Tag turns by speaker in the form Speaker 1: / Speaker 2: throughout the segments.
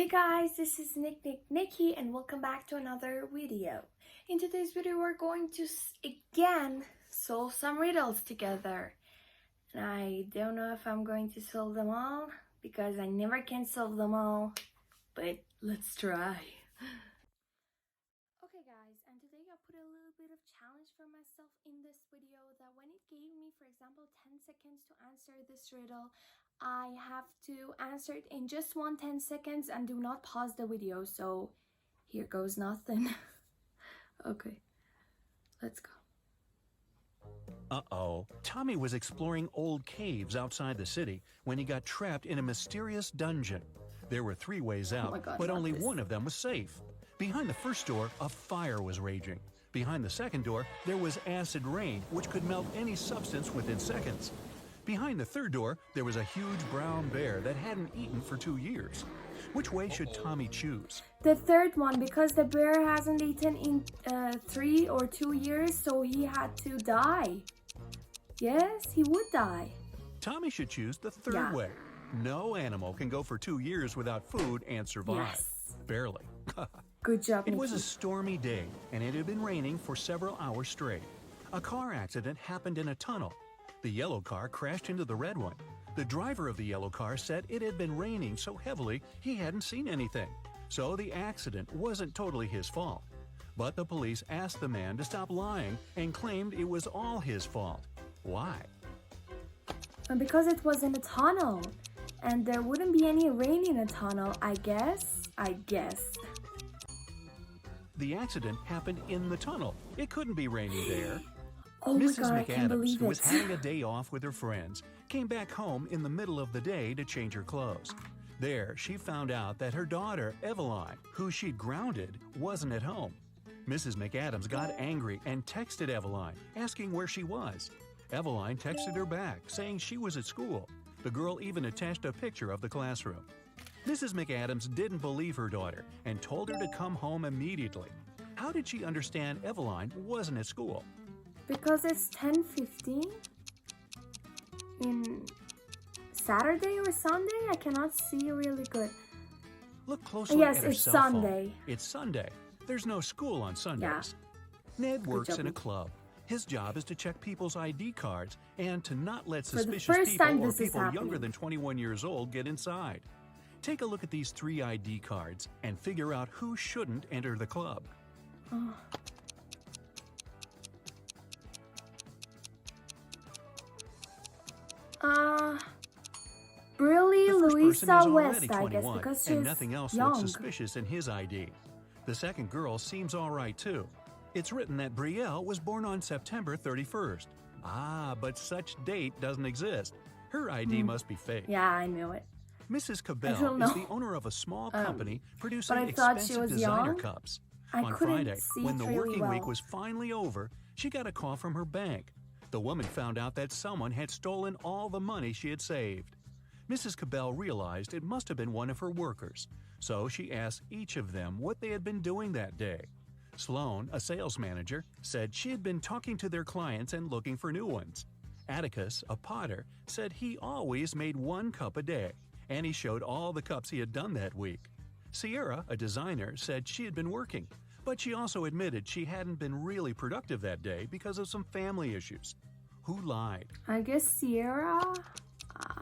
Speaker 1: Hey guys, this is Nikki and welcome back to another video. In today's video we're going to again solve some riddles together. And I don't know if I'm going to solve them all because I never can solve them all, but let's try. Okay guys, and today I put a little bit of challenge for myself in this video that when it gave me, for example, 10 seconds to answer this riddle, I have to answer it in just 10 seconds and do not pause the video. So here goes nothing. Okay, let's go.
Speaker 2: Uh-oh. Tommy was exploring old caves outside the city when he got trapped in a mysterious dungeon. There were 3 ways out,
Speaker 1: my God,
Speaker 2: but
Speaker 1: not
Speaker 2: only
Speaker 1: this.
Speaker 2: one of them was safe. Behind the first door, a fire was raging. Behind the second door, there was acid rain, which could melt any substance within seconds. Behind the third door, there was a huge brown bear that hadn't eaten for 2 years. Which way should Tommy choose?
Speaker 1: The third one, because the bear hasn't eaten in 3 or 2 years, so he had to die. Yes, he would die.
Speaker 2: Tommy should choose the third way. No animal can go for 2 years without food and survive.
Speaker 1: Yes.
Speaker 2: Barely.
Speaker 1: Good job,
Speaker 2: It was a
Speaker 1: Nikki.
Speaker 2: stormy day, and it had been raining for several hours straight. A car accident happened in a tunnel. The yellow car crashed into the red one. The driver of the yellow car said it had been raining so heavily he hadn't seen anything. So the accident wasn't totally his fault. But the police asked the man to stop lying and claimed it was all his fault. Why?
Speaker 1: And because it was in a tunnel, and there wouldn't be any rain in a tunnel, I guess.
Speaker 2: The accident happened in the tunnel. It couldn't be raining there.
Speaker 1: Oh my
Speaker 2: Mrs.
Speaker 1: God, I can't
Speaker 2: McAdams,
Speaker 1: believe
Speaker 2: who was
Speaker 1: it.
Speaker 2: having a day off with her friends, came back home in the middle of the day to change her clothes. There, she found out that her daughter, Eveline, who she'd grounded, wasn't at home. Mrs. McAdams got angry and texted Eveline, asking where she was. Eveline texted her back, saying she was at school. The girl even attached a picture of the classroom. Mrs. McAdams didn't believe her daughter and told her to come home immediately. How did she understand Eveline wasn't at school?
Speaker 1: Because it's 10:15 in Saturday or Sunday? I cannot see really good.
Speaker 2: Look closely
Speaker 1: Yes,
Speaker 2: at her
Speaker 1: it's
Speaker 2: cell phone.
Speaker 1: Sunday.
Speaker 2: It's Sunday. There's no school on Sundays. Ned works
Speaker 1: job,
Speaker 2: in a
Speaker 1: Nikki.
Speaker 2: club. His job is to check people's ID cards and to not let
Speaker 1: the
Speaker 2: suspicious
Speaker 1: first
Speaker 2: people
Speaker 1: time
Speaker 2: or
Speaker 1: this is
Speaker 2: people younger
Speaker 1: happening.
Speaker 2: than 21 years old get inside. Take a look at these 3 ID cards and figure out who shouldn't enter the club.
Speaker 1: Oh. Briley
Speaker 2: The first person
Speaker 1: Louisa
Speaker 2: is already
Speaker 1: West, I guess,
Speaker 2: 21,
Speaker 1: because
Speaker 2: and
Speaker 1: she's
Speaker 2: nothing else
Speaker 1: young.
Speaker 2: looks suspicious in his ID. The second girl seems all right too. It's written that Brielle was born on September 31st. Ah, but such date doesn't exist. Her ID must be fake.
Speaker 1: Yeah, I knew it.
Speaker 2: Mrs.
Speaker 1: I
Speaker 2: Cabell
Speaker 1: don't
Speaker 2: is
Speaker 1: know.
Speaker 2: the owner of a small company producing
Speaker 1: but I thought she
Speaker 2: expensive
Speaker 1: was
Speaker 2: designer
Speaker 1: young.
Speaker 2: cups.
Speaker 1: I
Speaker 2: On
Speaker 1: couldn't
Speaker 2: Friday,
Speaker 1: see
Speaker 2: when the
Speaker 1: really
Speaker 2: working week
Speaker 1: well.
Speaker 2: was finally over, she got a call from her bank. The woman found out that someone had stolen all the money she had saved. Mrs. Cabell realized it must have been one of her workers, so she asked each of them what they had been doing that day. Sloan, a sales manager, said she had been talking to their clients and looking for new ones. Atticus, a potter, said he always made 1 cup a day, and he showed all the cups he had done that week. Sierra, a designer, said she had been working, but she also admitted she hadn't been really productive that day because of some family issues. Who lied?
Speaker 1: I guess Sierra.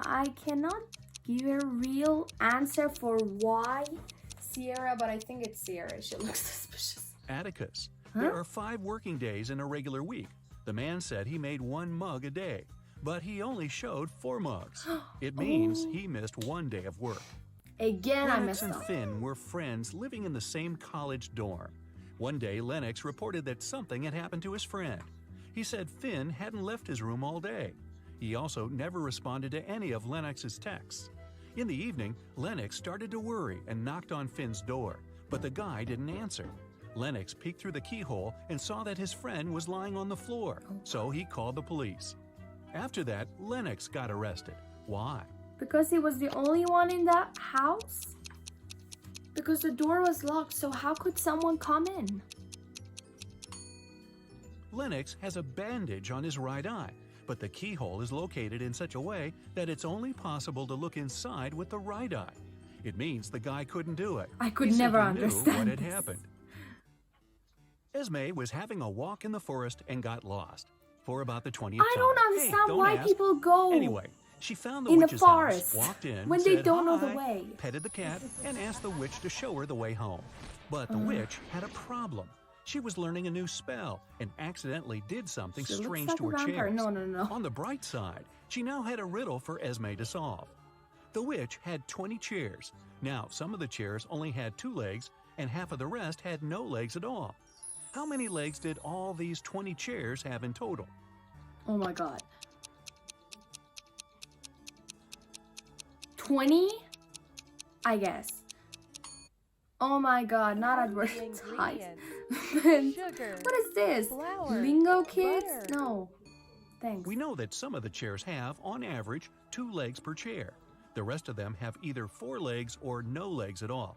Speaker 1: I cannot give a real answer for why Sierra, but I think it's Sierra. She looks suspicious.
Speaker 2: Atticus.
Speaker 1: Huh?
Speaker 2: There are 5 working days in a regular week. The man said he made 1 mug a day, but he only showed 4 mugs. It means he missed 1 day of work.
Speaker 1: Again, I
Speaker 2: Lennox
Speaker 1: messed
Speaker 2: and
Speaker 1: up.
Speaker 2: Finn were friends living in the same college dorm. One day, Lennox reported that something had happened to his friend. He said Finn hadn't left his room all day. He also never responded to any of Lennox's texts. In the evening, Lennox started to worry and knocked on Finn's door, but the guy didn't answer. Lennox peeked through the keyhole and saw that his friend was lying on the floor, so he called the police. After that, Lennox got arrested. Why?
Speaker 1: Because he was the only one in that house? Because the door was locked, so how could someone come in?
Speaker 2: Lennox has a bandage on his right eye, but the keyhole is located in such a way that it's only possible to look inside with the right eye. It means the guy couldn't do it.
Speaker 1: I could
Speaker 2: He
Speaker 1: never
Speaker 2: simply knew
Speaker 1: understand
Speaker 2: what had
Speaker 1: this.
Speaker 2: happened. Esme was having a walk in the forest and got lost. For about the 20th time.
Speaker 1: I don't understand why people go
Speaker 2: Anyway, she found the
Speaker 1: in the
Speaker 2: witch's
Speaker 1: forest
Speaker 2: house, walked in,
Speaker 1: when they
Speaker 2: said
Speaker 1: don't know the
Speaker 2: hi,
Speaker 1: way.
Speaker 2: petted the cat, and asked the witch to show her the way home. But the witch had a problem. She was learning a new spell and accidentally did something
Speaker 1: She looks
Speaker 2: strange
Speaker 1: like
Speaker 2: to
Speaker 1: a
Speaker 2: her
Speaker 1: vampire.
Speaker 2: chairs.
Speaker 1: No.
Speaker 2: On the bright side, she now had a riddle for Esme to solve. The witch had 20 chairs. Now, some of the chairs only had 2 legs, and half of the rest had no legs at all. How many legs did all these 20 chairs have in total?
Speaker 1: Oh my god. 20? I guess. Oh my god, not advertised.
Speaker 3: Sugar,
Speaker 1: What is this?
Speaker 3: flour,
Speaker 1: Lingo kids?
Speaker 3: butter.
Speaker 1: No. Thanks.
Speaker 2: We know that some of the chairs have, on average, 2 legs per chair. The rest of them have either 4 legs or no legs at all.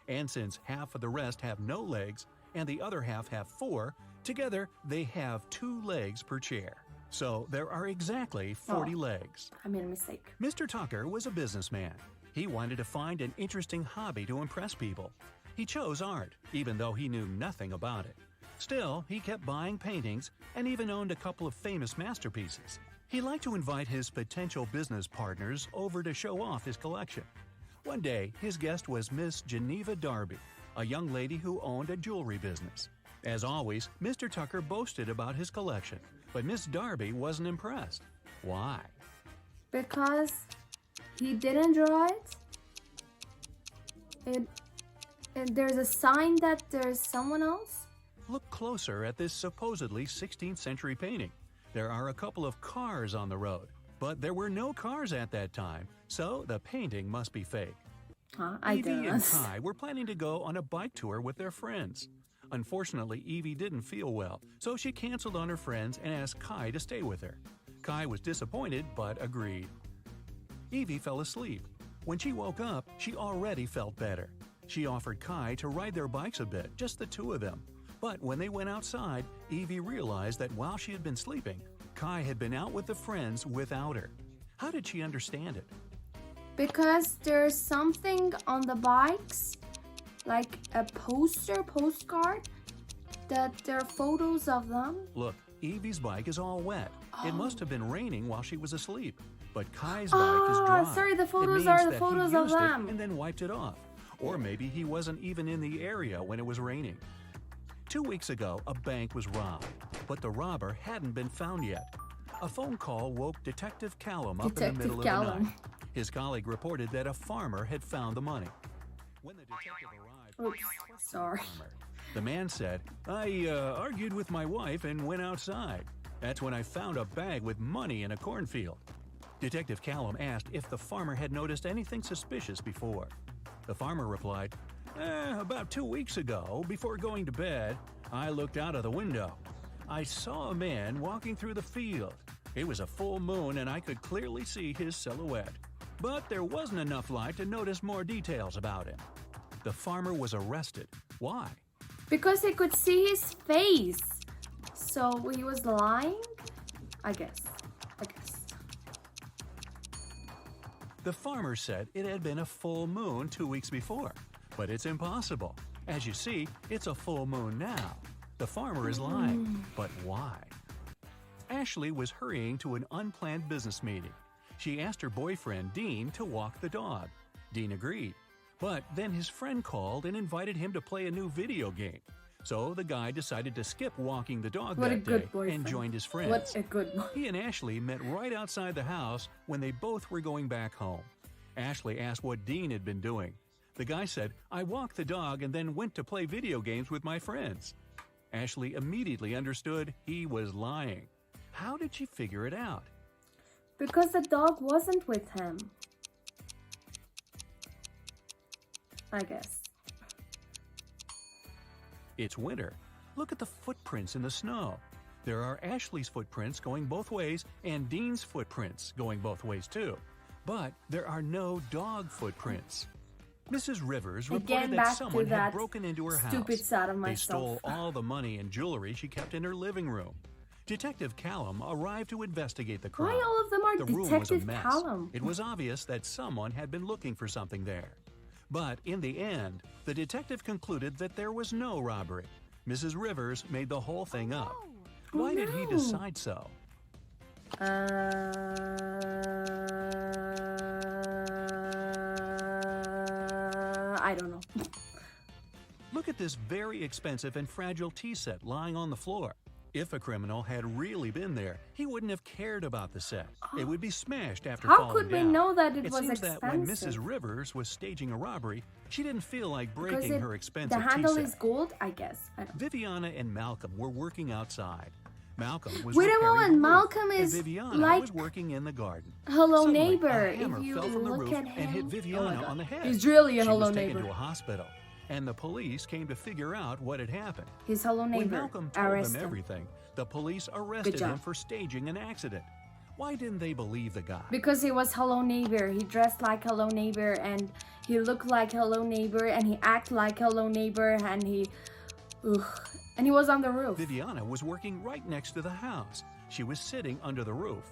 Speaker 2: And since half of the rest have no legs and the other half have 4, together they have 2 legs per chair. So there are exactly 40 legs.
Speaker 1: I made a mistake.
Speaker 2: Mr. Tucker was a businessman. He wanted to find an interesting hobby to impress people. He chose art, even though he knew nothing about it. Still, he kept buying paintings and even owned a couple of famous masterpieces. He liked to invite his potential business partners over to show off his collection. One day, his guest was Miss Geneva Darby, a young lady who owned a jewelry business. As always, Mr. Tucker boasted about his collection, but Miss Darby wasn't impressed. Why?
Speaker 1: Because he didn't draw it. There's a sign that there's someone else.
Speaker 2: Look closer at this supposedly 16th century painting. There are a couple of cars on the road, but there were no cars at that time, so the painting must be fake.
Speaker 1: I
Speaker 2: Evie
Speaker 1: don't
Speaker 2: and
Speaker 1: know.
Speaker 2: Kai were planning to go on a bike tour with their friends. Unfortunately, Evie didn't feel well, so she canceled on her friends and asked Kai to stay with her. Kai was disappointed, but agreed. Evie fell asleep. When she woke up, she already felt better. She offered Kai to ride their bikes a bit, just the two of them. But when they went outside, Evie realized that while she had been sleeping, Kai had been out with the friends without her. How did she understand it?
Speaker 1: Because there's something on the bikes, like a postcard, that there are photos of them.
Speaker 2: Look, Evie's bike is all wet. It must have been raining while she was asleep. But Kai's bike is dry.
Speaker 1: Sorry, the
Speaker 2: It
Speaker 1: photos
Speaker 2: means
Speaker 1: are the
Speaker 2: that
Speaker 1: photos
Speaker 2: he
Speaker 1: of
Speaker 2: used it
Speaker 1: them.
Speaker 2: and then wiped it off. Or maybe he wasn't even in the area when it was raining. 2 weeks ago, a bank was robbed, but the robber hadn't been found yet. A phone call woke Detective Callum up in the middle of the night. His colleague reported that a farmer had found the money. When the detective arrived,
Speaker 1: Oops, sorry.
Speaker 2: the man said, I argued with my wife and went outside. That's when I found a bag with money in a cornfield. Detective Callum asked if the farmer had noticed anything suspicious before. The farmer replied, about 2 weeks ago, before going to bed, I looked out of the window. I saw a man walking through the field. It was a full moon and I could clearly see his silhouette. But there wasn't enough light to notice more details about him. The farmer was arrested. Why?
Speaker 1: Because they could see his face. So he was lying? I guess.
Speaker 2: The farmer said it had been a full moon 2 weeks before. But it's impossible. As you see, it's a full moon now. The farmer is lying. But why? Ashley was hurrying to an unplanned business meeting. She asked her boyfriend, Dean, to walk the dog. Dean agreed. But then his friend called and invited him to play a new video game. So the guy decided to skip walking the dog
Speaker 1: What a
Speaker 2: that
Speaker 1: good
Speaker 2: day
Speaker 1: boyfriend.
Speaker 2: and joined his friends.
Speaker 1: What a good one.
Speaker 2: He and Ashley met right outside the house when they both were going back home. Ashley asked what Dean had been doing. The guy said, I walked the dog and then went to play video games with my friends. Ashley immediately understood he was lying. How did she figure it out?
Speaker 1: Because the dog wasn't with him. I guess.
Speaker 2: It's winter. Look at the footprints in the snow. There are Ashley's footprints going both ways and Dean's footprints going both ways too. But there are no dog footprints. Mrs. Rivers reported
Speaker 1: Again,
Speaker 2: that
Speaker 1: back to
Speaker 2: someone had
Speaker 1: that
Speaker 2: broken into her
Speaker 1: stupid
Speaker 2: house.
Speaker 1: side of
Speaker 2: They
Speaker 1: myself.
Speaker 2: stole all the money and jewelry she kept in her living room. Detective Callum arrived to investigate the crime.
Speaker 1: Why all of them are
Speaker 2: The room was a
Speaker 1: Detective
Speaker 2: mess.
Speaker 1: Callum?
Speaker 2: It was obvious that someone had been looking for something there. But in the end, the detective concluded that there was no robbery. Mrs. Rivers made the whole thing up. Why did he decide so?
Speaker 1: I don't know.
Speaker 2: Look at this very expensive and fragile tea set lying on the floor. If a criminal had really been there, he wouldn't have cared about the set. It would be smashed after
Speaker 1: How
Speaker 2: falling
Speaker 1: could we
Speaker 2: down.
Speaker 1: know that it was
Speaker 2: seems
Speaker 1: expensive?
Speaker 2: that when Mrs. Rivers was staging a robbery, she didn't feel like breaking
Speaker 1: Because
Speaker 2: her expensive
Speaker 1: the handle
Speaker 2: tea
Speaker 1: is
Speaker 2: set.
Speaker 1: gold, I guess. I don't.
Speaker 2: Viviana and Malcolm were working outside. Malcolm was
Speaker 1: Wait a
Speaker 2: repairing
Speaker 1: moment,
Speaker 2: the roof,
Speaker 1: Malcolm is
Speaker 2: and Viviana
Speaker 1: like
Speaker 2: was working in the garden.
Speaker 1: Hello
Speaker 2: Suddenly,
Speaker 1: Neighbor.
Speaker 2: a hammer
Speaker 1: If you
Speaker 2: fell from the
Speaker 1: look
Speaker 2: roof
Speaker 1: at him,
Speaker 2: and hit
Speaker 1: oh my
Speaker 2: Viviana
Speaker 1: God.
Speaker 2: on the head.
Speaker 1: He's really a
Speaker 2: She
Speaker 1: hello
Speaker 2: was taken
Speaker 1: neighbor.
Speaker 2: to a hospital, and the police came to figure out what had happened.
Speaker 1: His hello
Speaker 2: When
Speaker 1: neighbor.
Speaker 2: Malcolm told
Speaker 1: Arrest
Speaker 2: them
Speaker 1: him.
Speaker 2: everything, the police arrested
Speaker 1: job.
Speaker 2: him for staging an accident. Why didn't they believe the guy?
Speaker 1: Because he was hello neighbor. He dressed like hello neighbor and he looked like hello neighbor and he acted like hello neighbor and he was on the roof.
Speaker 2: Viviana was working right next to the house. She was sitting under the roof.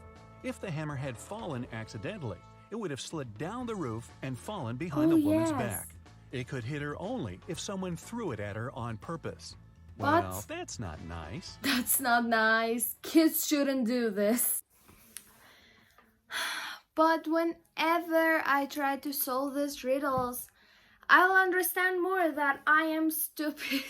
Speaker 2: If the hammer had fallen accidentally, it would have slid down the roof and fallen behind
Speaker 1: Oh,
Speaker 2: the woman's
Speaker 1: yes.
Speaker 2: back. It could hit her only if someone threw it at her on purpose.
Speaker 1: What?
Speaker 2: Well, that's not nice.
Speaker 1: That's not nice. Kids shouldn't do this. But whenever I try to solve these riddles, I'll understand more that I am stupid.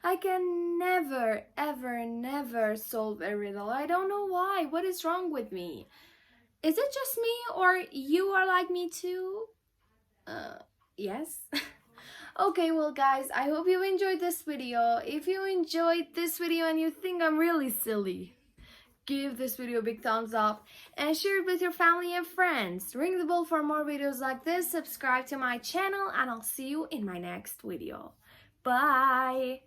Speaker 1: I can never, ever, never solve a riddle. I don't know why. What is wrong with me? Is it just me or you are like me too? Yes. Okay, well guys, I hope you enjoyed this video. If you enjoyed this video and you think I'm really silly, give this video a big thumbs up and share it with your family and friends. Ring the bell for more videos like this, subscribe to my channel, and I'll see you in my next video. Bye!